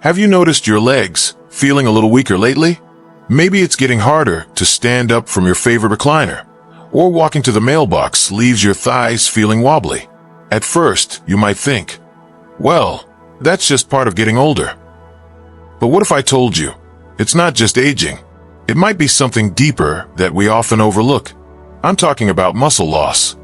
Have you noticed your legs feeling a little weaker lately? Maybe it's getting harder to stand up from your favorite recliner, or walking to the mailbox leaves your thighs feeling wobbly. At first, you might think, well, that's just part of getting older. But what if I told you, it's not just aging. It might be something deeper that we often overlook. I'm talking about muscle loss.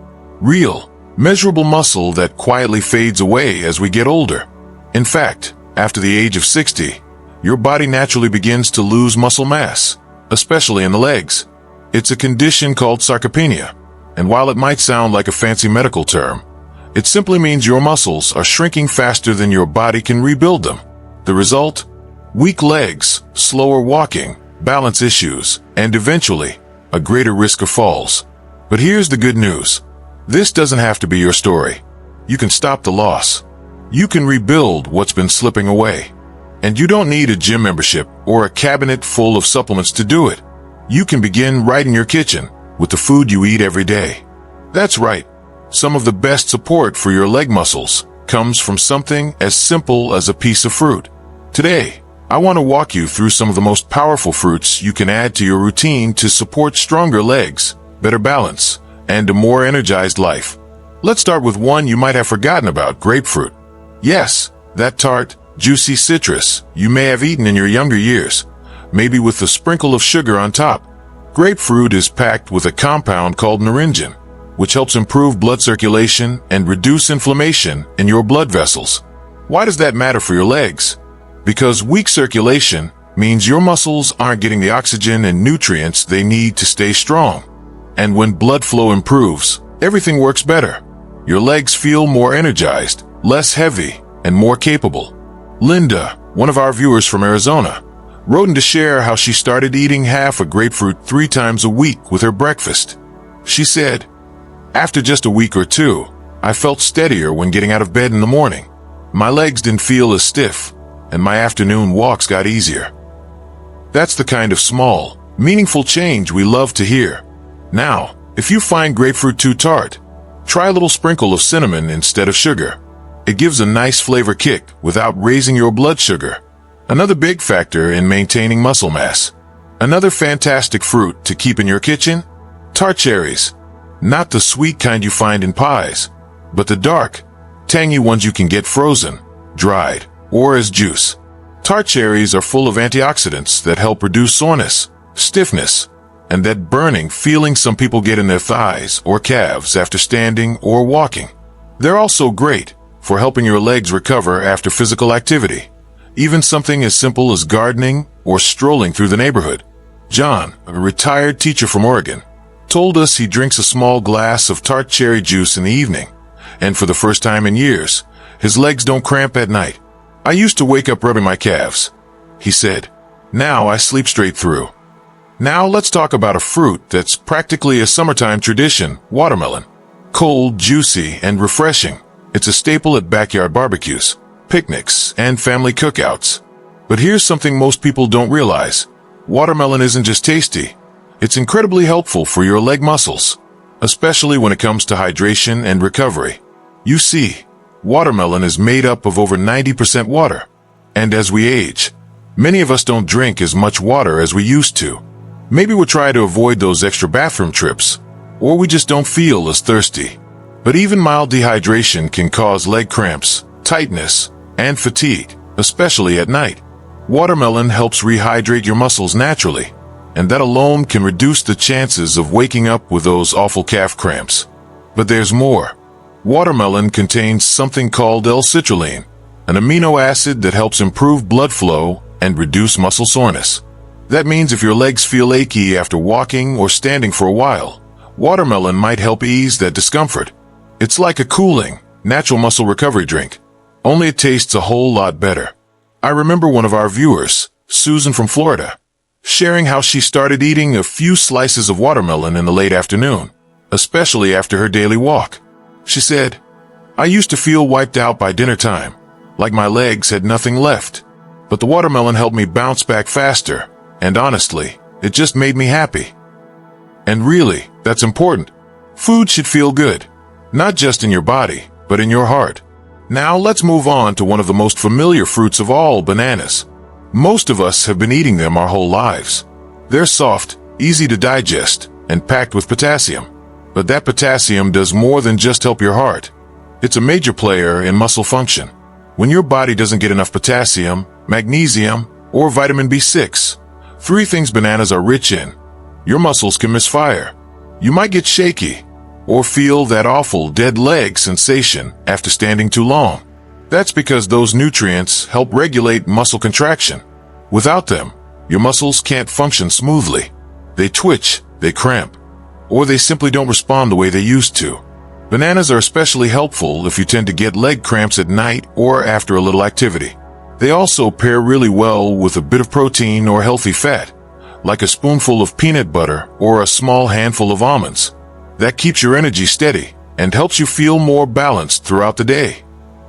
Real, measurable muscle that quietly fades away as we get older. In fact, after the age of 60, your body naturally begins to lose muscle mass, especially in the legs. It's a condition called sarcopenia, and while it might sound like a fancy medical term, it simply means your muscles are shrinking faster than your body can rebuild them. The result? Weak legs, slower walking, balance issues, and eventually, a greater risk of falls. But here's the good news. This doesn't have to be your story. You can stop the loss. You can rebuild what's been slipping away. And you don't need a gym membership or a cabinet full of supplements to do it. You can begin right in your kitchen with the food you eat every day. That's right. Some of the best support for your leg muscles comes from something as simple as a piece of fruit. Today, I want to walk you through some of the most powerful fruits you can add to your routine to support stronger legs, better balance, and a more energized life. Let's start with one you might have forgotten about, grapefruit. Yes, that tart, juicy citrus you may have eaten in your younger years, maybe with a sprinkle of sugar on top. Grapefruit is packed with a compound called naringin, which helps improve blood circulation and reduce inflammation in your blood vessels. Why does that matter for your legs? Because weak circulation means your muscles aren't getting the oxygen and nutrients they need to stay strong. And when blood flow improves, everything works better. Your legs feel more energized, less heavy, and more capable. Linda, one of our viewers from Arizona, wrote in to share how she started eating half a grapefruit 3 times a week with her breakfast. She said, "After just a week or two, I felt steadier when getting out of bed in the morning. My legs didn't feel as stiff, and my afternoon walks got easier." That's the kind of small, meaningful change we love to hear. Now, if you find grapefruit too tart, try a little sprinkle of cinnamon instead of sugar. It gives a nice flavor kick without raising your blood sugar. Another big factor in maintaining muscle mass. Another fantastic fruit to keep in your kitchen? Tart cherries. Not the sweet kind you find in pies, but the dark, tangy ones you can get frozen, dried, or as juice. Tart cherries are full of antioxidants that help reduce soreness, stiffness, and that burning feeling some people get in their thighs or calves after standing or walking. They're also great for helping your legs recover after physical activity, even something as simple as gardening or strolling through the neighborhood. John, a retired teacher from Oregon, told us he drinks a small glass of tart cherry juice in the evening, and for the first time in years, his legs don't cramp at night. "I used to wake up rubbing my calves," he said. "Now I sleep straight through." Now let's talk about a fruit that's practically a summertime tradition, watermelon. Cold, juicy, and refreshing. It's a staple at backyard barbecues, picnics, and family cookouts. But here's something most people don't realize. Watermelon isn't just tasty. It's incredibly helpful for your leg muscles, especially when it comes to hydration and recovery. You see, watermelon is made up of over 90% water. And as we age, many of us don't drink as much water as we used to. Maybe we'll try to avoid those extra bathroom trips, or we just don't feel as thirsty. But even mild dehydration can cause leg cramps, tightness, and fatigue, especially at night. Watermelon helps rehydrate your muscles naturally, and that alone can reduce the chances of waking up with those awful calf cramps. But there's more. Watermelon contains something called L-citrulline, an amino acid that helps improve blood flow and reduce muscle soreness. That means if your legs feel achy after walking or standing for a while, watermelon might help ease that discomfort. It's like a cooling, natural muscle recovery drink, only it tastes a whole lot better. I remember one of our viewers, Susan from Florida, sharing how she started eating a few slices of watermelon in the late afternoon, especially after her daily walk. She said, "I used to feel wiped out by dinner time, like my legs had nothing left, but the watermelon helped me bounce back faster. And honestly, it just made me happy." And really, that's important. Food should feel good, not just in your body, but in your heart. Now let's move on to one of the most familiar fruits of all, bananas. Most of us have been eating them our whole lives. They're soft, easy to digest, and packed with potassium. But that potassium does more than just help your heart. It's a major player in muscle function. When your body doesn't get enough potassium, magnesium, or vitamin B6, three things bananas are rich in, your muscles can misfire. You might get shaky, or feel that awful dead leg sensation after standing too long. That's because those nutrients help regulate muscle contraction. Without them, your muscles can't function smoothly. They twitch, they cramp, or they simply don't respond the way they used to. Bananas are especially helpful if you tend to get leg cramps at night or after a little activity. They also pair really well with a bit of protein or healthy fat, like a spoonful of peanut butter or a small handful of almonds. That keeps your energy steady and helps you feel more balanced throughout the day.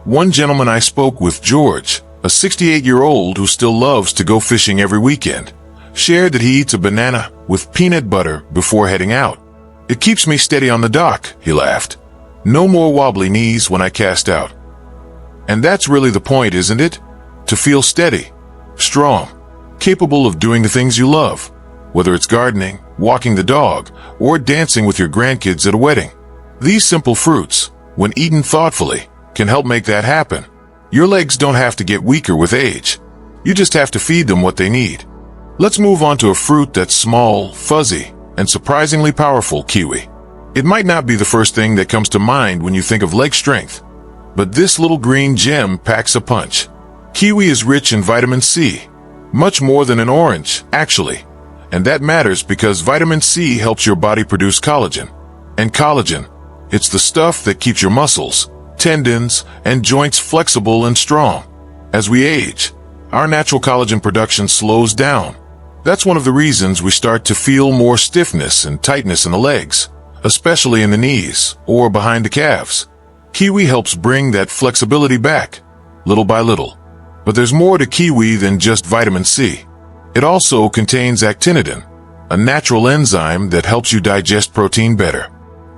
One gentleman I spoke with, George, a 68-year-old who still loves to go fishing every weekend, shared that he eats a banana with peanut butter before heading out. "It keeps me steady on the dock," he laughed. "No more wobbly knees when I cast out." And that's really the point, isn't it? To feel steady, strong, capable of doing the things you love, whether it's gardening, walking the dog, or dancing with your grandkids at a wedding. These simple fruits, when eaten thoughtfully, can help make that happen. Your legs don't have to get weaker with age. You just have to feed them what they need. Let's move on to a fruit that's small, fuzzy, and surprisingly powerful, kiwi. It might not be the first thing that comes to mind when you think of leg strength, but this little green gem packs a punch. Kiwi is rich in vitamin C, much more than an orange, actually. And that matters because vitamin C helps your body produce collagen. And collagen, it's the stuff that keeps your muscles, tendons, and joints flexible and strong. As we age, our natural collagen production slows down. That's one of the reasons we start to feel more stiffness and tightness in the legs, especially in the knees or behind the calves. Kiwi helps bring that flexibility back, little by little. But there's more to kiwi than just vitamin C. It also contains actinidin, a natural enzyme that helps you digest protein better.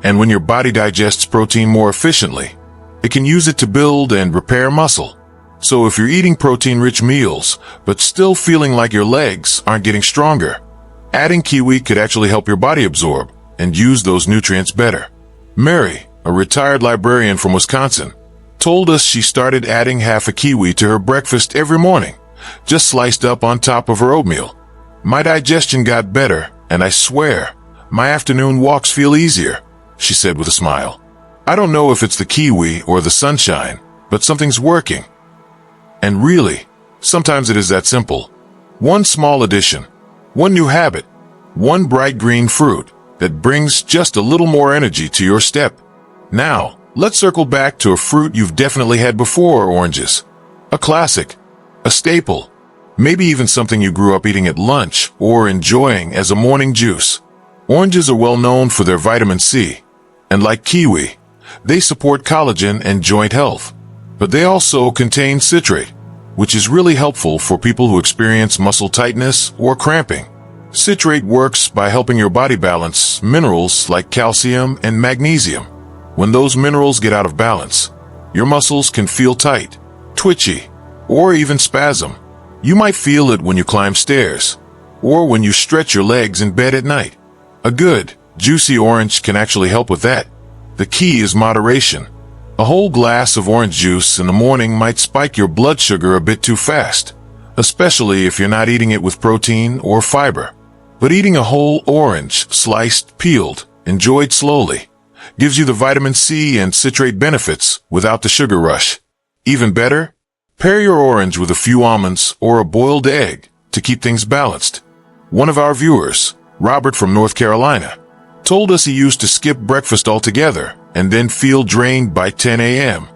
And when your body digests protein more efficiently, it can use it to build and repair muscle. So if you're eating protein-rich meals, but still feeling like your legs aren't getting stronger, adding kiwi could actually help your body absorb and use those nutrients better. Mary, a retired librarian from Wisconsin, told us she started adding half a kiwi to her breakfast every morning, just sliced up on top of her oatmeal. "My digestion got better, and I swear, my afternoon walks feel easier," she said with a smile. "I don't know if it's the kiwi or the sunshine, but something's working." And really, sometimes it is that simple. One small addition, one new habit, one bright green fruit that brings just a little more energy to your step. Now, let's circle back to a fruit you've definitely had before, oranges. A classic, a staple, maybe even something you grew up eating at lunch or enjoying as a morning juice. Oranges are well known for their vitamin C, and like kiwi, they support collagen and joint health. But they also contain citrate, which is really helpful for people who experience muscle tightness or cramping. Citrate works by helping your body balance minerals like calcium and magnesium. When those minerals get out of balance, your muscles can feel tight, twitchy, or even spasm. You might feel it when you climb stairs, or when you stretch your legs in bed at night. A good, juicy orange can actually help with that. The key is moderation. A whole glass of orange juice in the morning might spike your blood sugar a bit too fast, especially if you're not eating it with protein or fiber. But eating a whole orange, sliced, peeled, enjoyed slowly, gives you the vitamin C and citrate benefits without the sugar rush. Even better, pair your orange with a few almonds or a boiled egg to keep things balanced. One of our viewers, Robert from North Carolina, told us he used to skip breakfast altogether and then feel drained by 10 a.m.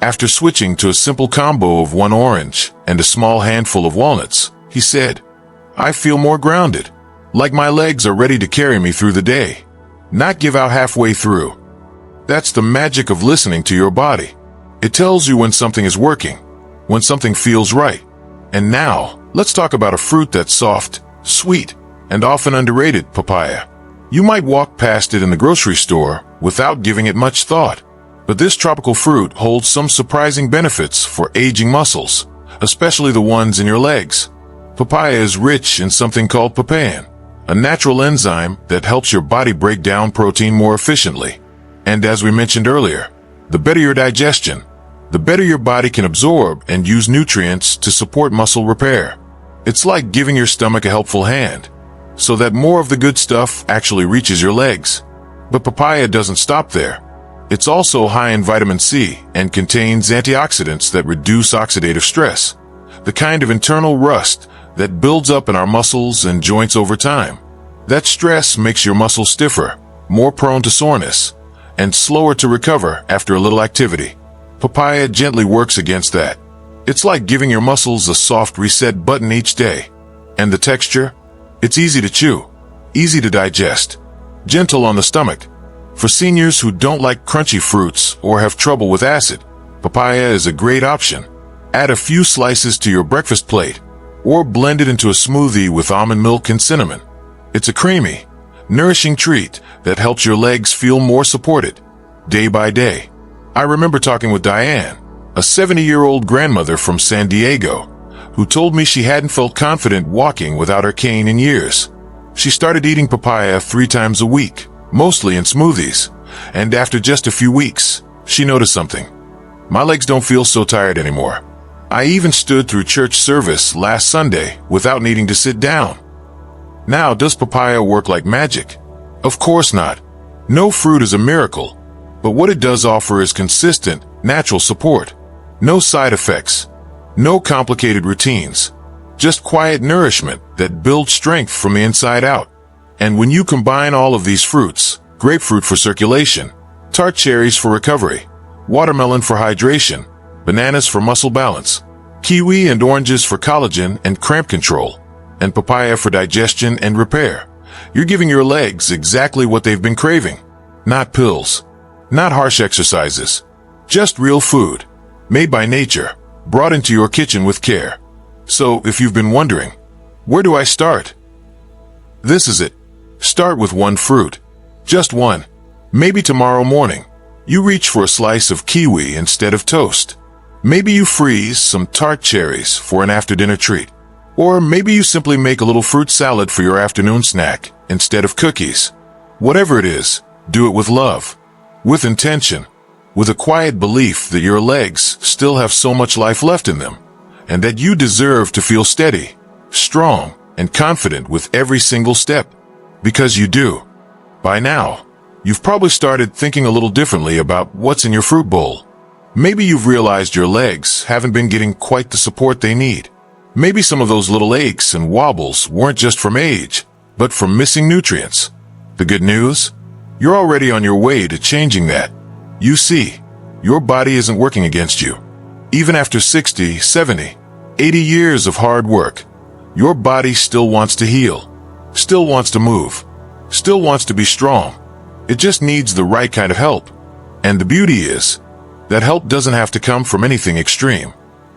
After switching to a simple combo of one orange and a small handful of walnuts, he said, "I feel more grounded, like my legs are ready to carry me through the day, not give out halfway through." That's the magic of listening to your body. It tells you when something is working, when something feels right. And now, let's talk about a fruit that's soft, sweet, and often underrated, papaya. You might walk past it in the grocery store without giving it much thought. But this tropical fruit holds some surprising benefits for aging muscles, especially the ones in your legs. Papaya is rich in something called papain, a natural enzyme that helps your body break down protein more efficiently. And as we mentioned earlier, the better your digestion, the better your body can absorb and use nutrients to support muscle repair. It's like giving your stomach a helpful hand, so that more of the good stuff actually reaches your legs. But papaya doesn't stop there. It's also high in vitamin C and contains antioxidants that reduce oxidative stress, the kind of internal rust that builds up in our muscles and joints over time. That stress makes your muscles stiffer, more prone to soreness, and slower to recover after a little activity. Papaya gently works against that. It's like giving your muscles a soft reset button each day. And the texture? It's easy to chew, easy to digest, gentle on the stomach. For seniors who don't like crunchy fruits or have trouble with acid, papaya is a great option. Add a few slices to your breakfast plate, or blend it into a smoothie with almond milk and cinnamon. It's a creamy, nourishing treat that helps your legs feel more supported, day by day. I remember talking with Diane, a 70-year-old grandmother from San Diego, who told me she hadn't felt confident walking without her cane in years. She started eating papaya 3 times a week, mostly in smoothies, and after just a few weeks, she noticed something. My legs don't feel so tired anymore. I even stood through church service last Sunday without needing to sit down. Now, does papaya work like magic? Of course not. No fruit is a miracle, but what it does offer is consistent, natural support. No side effects, no complicated routines, just quiet nourishment that builds strength from the inside out. And when you combine all of these fruits, grapefruit for circulation, tart cherries for recovery, watermelon for hydration, bananas for muscle balance, kiwi and oranges for collagen and cramp control, and papaya for digestion and repair, you're giving your legs exactly what they've been craving. Not pills, not harsh exercises, just real food, made by nature, brought into your kitchen with care. So if you've been wondering, where do I start? This is it. Start with one fruit. Just one. Maybe tomorrow morning, you reach for a slice of kiwi instead of toast. Maybe you freeze some tart cherries for an after-dinner treat. Or maybe you simply make a little fruit salad for your afternoon snack instead of cookies. Whatever it is, do it with love, with intention, with a quiet belief that your legs still have so much life left in them, and that you deserve to feel steady, strong, and confident with every single step. Because you do. By now, you've probably started thinking a little differently about what's in your fruit bowl. Maybe you've realized your legs haven't been getting quite the support they need. Maybe some of those little aches and wobbles weren't just from age, but from missing nutrients. The good news? You're already on your way to changing that. You see, your body isn't working against you. Even after 60, 70, 80 years of hard work, your body still wants to heal, still wants to move, still wants to be strong. It just needs the right kind of help. And the beauty is, that help doesn't have to come from anything extreme.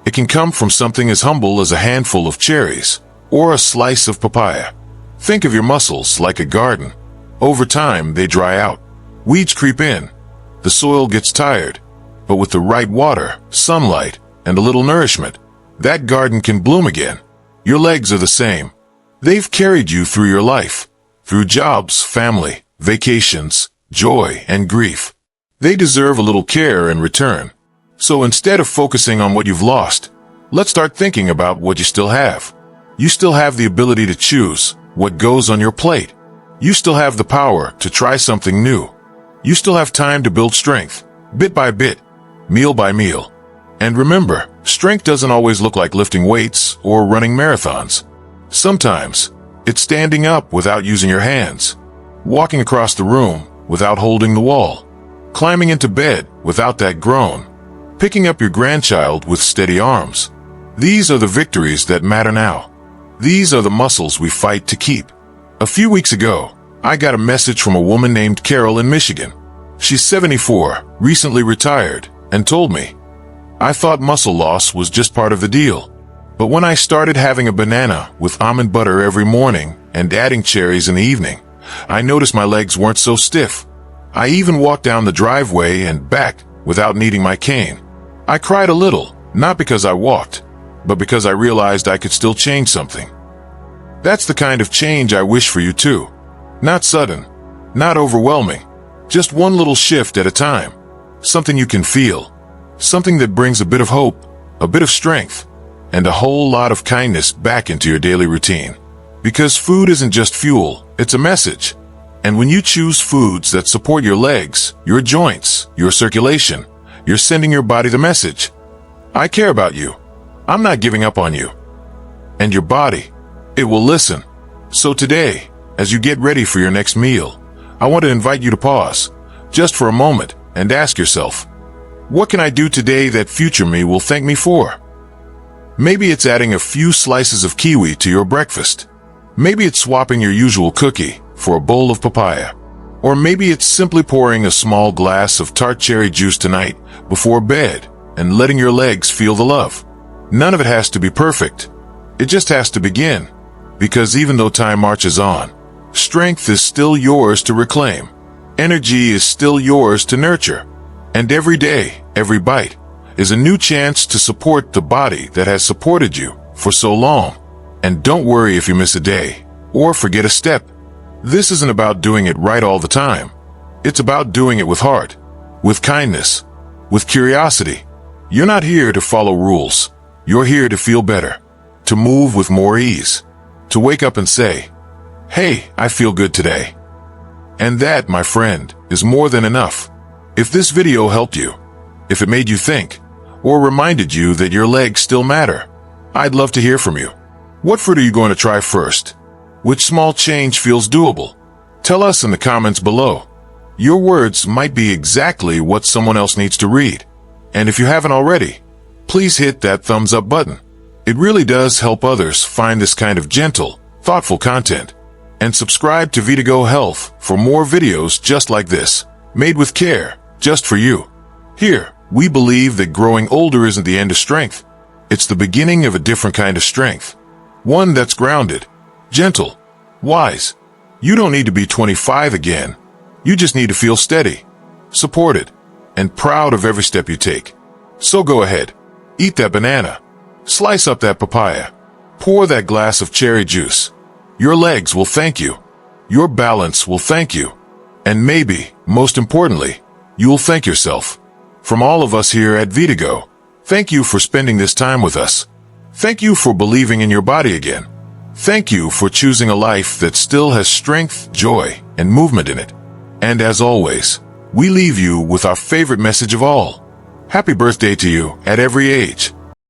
It can come from something as humble as a handful of cherries or a slice of papaya. Think of your muscles like a garden. Over time, they dry out. Weeds creep in. The soil gets tired. But with the right water, sunlight, and a little nourishment, that garden can bloom again. Your legs are the same. They've carried you through your life, through jobs, family, vacations, joy, and grief. They deserve a little care in return. So instead of focusing on what you've lost, let's start thinking about what you still have. You still have the ability to choose what goes on your plate. You still have the power to try something new. You still have time to build strength, bit by bit, meal by meal. And remember, strength doesn't always look like lifting weights or running marathons. Sometimes, it's standing up without using your hands, walking across the room without holding the wall, climbing into bed without that groan, picking up your grandchild with steady arms. These are the victories that matter now. These are the muscles we fight to keep. A few weeks ago, I got a message from a woman named Carol in Michigan. She's 74, recently retired, and told me, "I thought muscle loss was just part of the deal. But when I started having a banana with almond butter every morning and adding cherries in the evening, I noticed my legs weren't so stiff. I even walked down the driveway and back without needing my cane. I cried a little, not because I walked, but because I realized I could still change something. That's the kind of change I wish for you too. Not sudden, not overwhelming, just one little shift at a time. Something you can feel, something that brings a bit of hope, a bit of strength, and a whole lot of kindness back into your daily routine. Because food isn't just fuel, it's a message. And when you choose foods that support your legs, your joints, your circulation, you're sending your body the message: I care about you. I'm not giving up on you. And your body, it will listen. So today, as you get ready for your next meal, I want to invite you to pause, just for a moment, and ask yourself, what can I do today that future me will thank me for? Maybe it's adding a few slices of kiwi to your breakfast. Maybe it's swapping your usual cookie for a bowl of papaya. Or maybe it's simply pouring a small glass of tart cherry juice tonight before bed and letting your legs feel the love. None of it has to be perfect. It just has to begin. Because even though time marches on, strength is still yours to reclaim. Energy is still yours to nurture. And every day, every bite, is a new chance to support the body that has supported you for so long. And don't worry if you miss a day or forget a step. This isn't about doing it right all the time. It's about doing it with heart, with kindness, with curiosity. You're not here to follow rules. You're here to feel better, to move with more ease, to wake up and say, hey, I feel good today. And that, my friend, is more than enough. If this video helped you, if it made you think, or reminded you that your legs still matter, I'd love to hear from you. What fruit are you going to try first? Which small change feels doable? Tell us in the comments below. Your words might be exactly what someone else needs to read. And if you haven't already, please hit that thumbs up button. It really does help others find this kind of gentle, thoughtful content. And subscribe to vitagohealth for more videos just like this, made with care, just for you. Here, we believe that growing older isn't the end of strength. It's the beginning of a different kind of strength. One that's grounded, gentle, wise. You don't need to be 25 again. You just need to feel steady, supported, and proud of every step you take. So go ahead, eat that banana, slice up that papaya, pour that glass of cherry juice. Your legs will thank you. Your balance will thank you. And maybe, most importantly, you'll thank yourself. From all of us here at Vitago, thank you for spending this time with us. Thank you for believing in your body again. Thank you for choosing a life that still has strength, joy, and movement in it. And as always, we leave you with our favorite message of all. Happy birthday to you at every age.